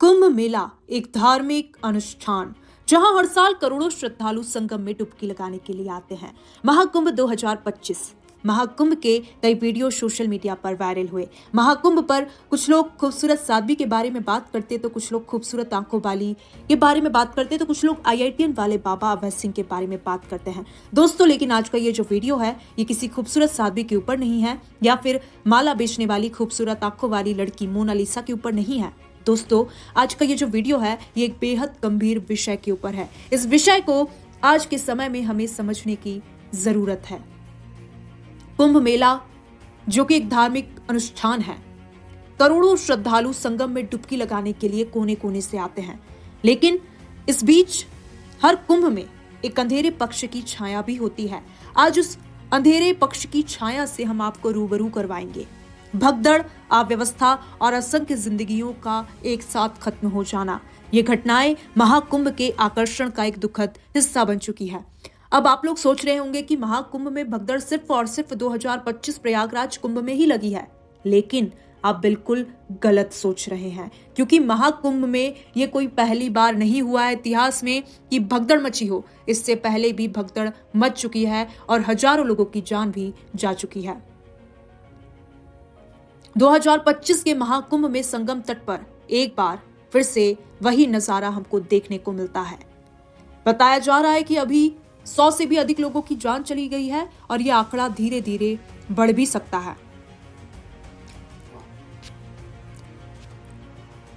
कुंभ मेला एक धार्मिक अनुष्ठान जहां हर साल करोड़ों श्रद्धालु संगम में डुबकी लगाने के लिए आते हैं। महाकुंभ 2025 महाकुंभ के कई वीडियो सोशल मीडिया पर वायरल हुए। महाकुंभ पर कुछ लोग खूबसूरत साध्वी के बारे में बात करते तो कुछ लोग खूबसूरत आंखों वाली के बारे में बात करते तो कुछ लोग IITian वाले बाबा अभय सिंह के बारे में बात करते हैं। दोस्तों, लेकिन आज का ये जो वीडियो है ये किसी खूबसूरत साध्वी के ऊपर नहीं है या फिर माला बेचने वाली खूबसूरत आंखों वाली लड़की मोनालिसा के ऊपर नहीं है। दोस्तों, आज का ये जो वीडियो है ये एक बेहद गंभीर विषय के ऊपर है। इस विषय को आज के समय में हमें समझने की जरूरत है। कुंभ मेला जो कि एक धार्मिक अनुष्ठान है, करोड़ों श्रद्धालु संगम में डुबकी लगाने के लिए कोने कोने से आते हैं, लेकिन इस बीच हर कुंभ में एक अंधेरे पक्ष की छाया भी होती है। आज उस अंधेरे पक्ष की छाया से हम आपको रूबरू करवाएंगे। भगदड़, अव्यवस्था और असंख्य जिंदगियों का एक साथ खत्म हो जाना, ये घटनाएं महाकुंभ के आकर्षण का एक दुखद हिस्सा बन चुकी है। अब आप लोग सोच रहे होंगे कि महाकुंभ में भगदड़ सिर्फ और सिर्फ 2025 प्रयागराज कुंभ में ही लगी है, लेकिन आप बिल्कुल गलत सोच रहे हैं, क्योंकि महाकुंभ में ये कोई पहली बार नहीं हुआ है इतिहास में कि भगदड़ मची हो। इससे पहले भी भगदड़ मच चुकी है और हजारों लोगों की जान भी जा चुकी है। 2025 के महाकुंभ में संगम तट पर एक बार फिर से वही नजारा हमको देखने को मिलता है। बताया जा रहा है कि अभी 100 से भी अधिक लोगों की जान चली गई है और यह आंकड़ा धीरे धीरे बढ़ भी सकता है।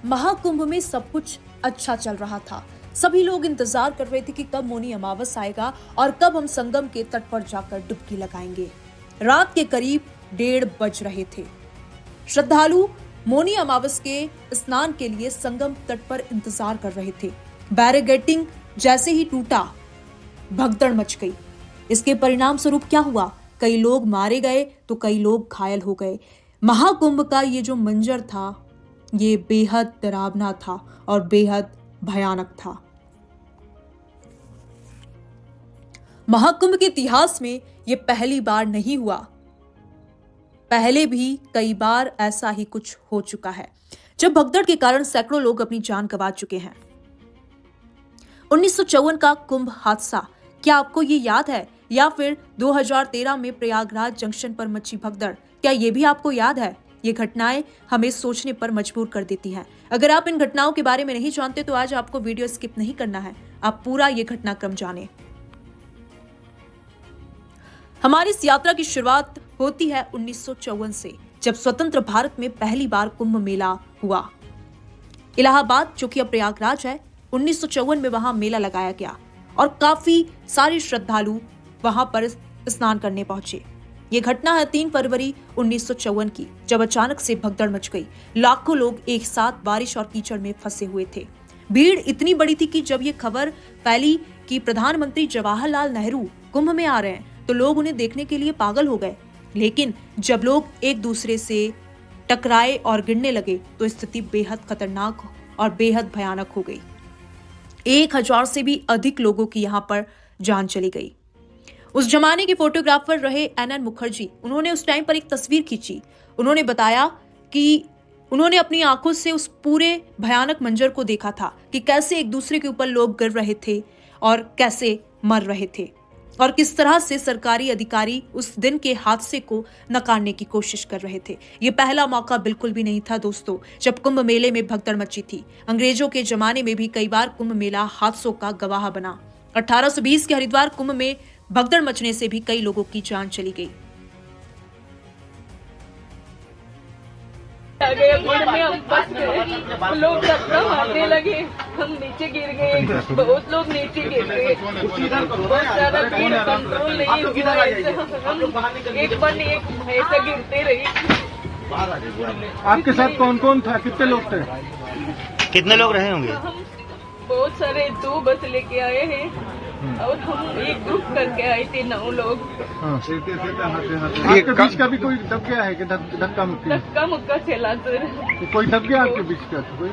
महाकुंभ में सब कुछ अच्छा चल रहा था। सभी लोग इंतजार कर रहे थे कि कब मौनी अमावस आएगा और कब हम संगम के तट पर जाकर डुबकी लगाएंगे। रात के करीब 1:30 बज रहे थे। श्रद्धालु मौनी अमावस के स्नान के लिए संगम तट पर इंतजार कर रहे थे। बैरिकेडिंग जैसे ही टूटा, भगदड़ मच गई। इसके परिणाम स्वरूप क्या हुआ? कई लोग मारे गए तो कई लोग घायल हो गए। महाकुंभ का ये जो मंजर था ये बेहद डरावना था और बेहद भयानक था। महाकुंभ के इतिहास में ये पहली बार नहीं हुआ, पहले भी कई बार ऐसा ही कुछ हो चुका है, जब भगदड़ के कारण सैकड़ों लोग अपनी जान गंवा चुके हैं। 1954 का कुंभ हादसा, क्या आपको ये याद है? या फिर 2013 में प्रयागराज जंक्शन पर मची भगदड़, क्या ये भी आपको याद है? ये घटनाएं हमें सोचने पर मजबूर कर देती हैं। अगर आप इन घटनाओं के बारे में नहीं जानते तो आज आपको वीडियो स्किप नहीं करना है, आप पूरा ये घटनाक्रम जानें। हमारी इस यात्रा की शुरुआत होती है 1954 से, जब स्वतंत्र भारत में पहली बार कुंभ मेला हुआ। इलाहाबाद, जो कि अब प्रयागराज है, 1954 में वहां मेला लगाया गया और काफी सारे श्रद्धालु वहां पर स्नान करने पहुंचे। ये घटना है 3 फरवरी 1954 की, जब अचानक से भगदड़ मच गई। लाखों लोग एक साथ बारिश और कीचड़ में फंसे हुए थे। भीड़ इतनी बड़ी थी कि जब ये खबर फैली कि प्रधानमंत्री जवाहरलाल नेहरू कुंभ में आ रहे हैं तो लोग उन्हें देखने के लिए पागल हो गए। लेकिन जब लोग एक दूसरे से टकराए और गिरने लगे तो स्थिति बेहद खतरनाक और बेहद भयानक हो गई। 1000 से भी अधिक लोगों की यहाँ पर जान चली गई। उस जमाने के फोटोग्राफर रहे NN मुखर्जी, उन्होंने उस टाइम पर एक तस्वीर खींची। उन्होंने बताया कि उन्होंने अपनी आंखों से उस पूरे भयानक मंजर को देखा था कि कैसे एक दूसरे के ऊपर लोग गिर रहे थे और कैसे मर रहे थे और किस तरह से सरकारी अधिकारी उस दिन के हादसे को नकारने की कोशिश कर रहे थे। ये पहला मौका बिल्कुल भी नहीं था दोस्तों, जब कुंभ मेले में भगदड़ मची थी। अंग्रेजों के जमाने में भी कई बार कुंभ मेला हादसों का गवाह बना। 1820 के हरिद्वार कुंभ में भगदड़ मचने से भी कई लोगों की जान चली गई। लोग धक्का मारने लगे, हम नीचे गिर गए, बहुत लोग नीचे गिर गए, बहुत ज्यादा भीड़ कंट्रोल नहीं हुआ। एक पर एक ऐसे गिरते रहे। आपके साथ कौन कौन था? कितने लोग थे? कितने लोग रहे होंगे? हम बहुत सारे 2 बस लेके आए हैं और हम एक ग्रुप करके आए थे 9 लोग। आपके बीच का भी कोई दब गया है कि धक्का मुक्का चला सर? कोई दब गया आपके बीच का? कोई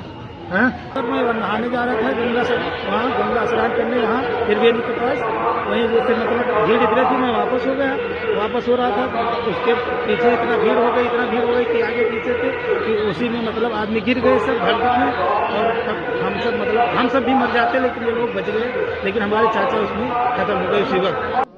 है? मैं नहाने जा रहा था गंगा से, वहाँ गंगा स्नान करने, यहाँ त्रिवेणी के पास। वहीं जैसे मतलब भीड़ इधर थी, मैं वापस हो गया, वापस हो रहा था, उसके पीछे इतना भीड़ हो गई कि आगे पीछे थे कि उसी में मतलब आदमी गिर गए सब भगदड़ में। और सब भी मर जाते, लेकिन ये लोग बच गए, लेकिन हमारे चाचा उसमें खत्म हो गए उसी वक्त।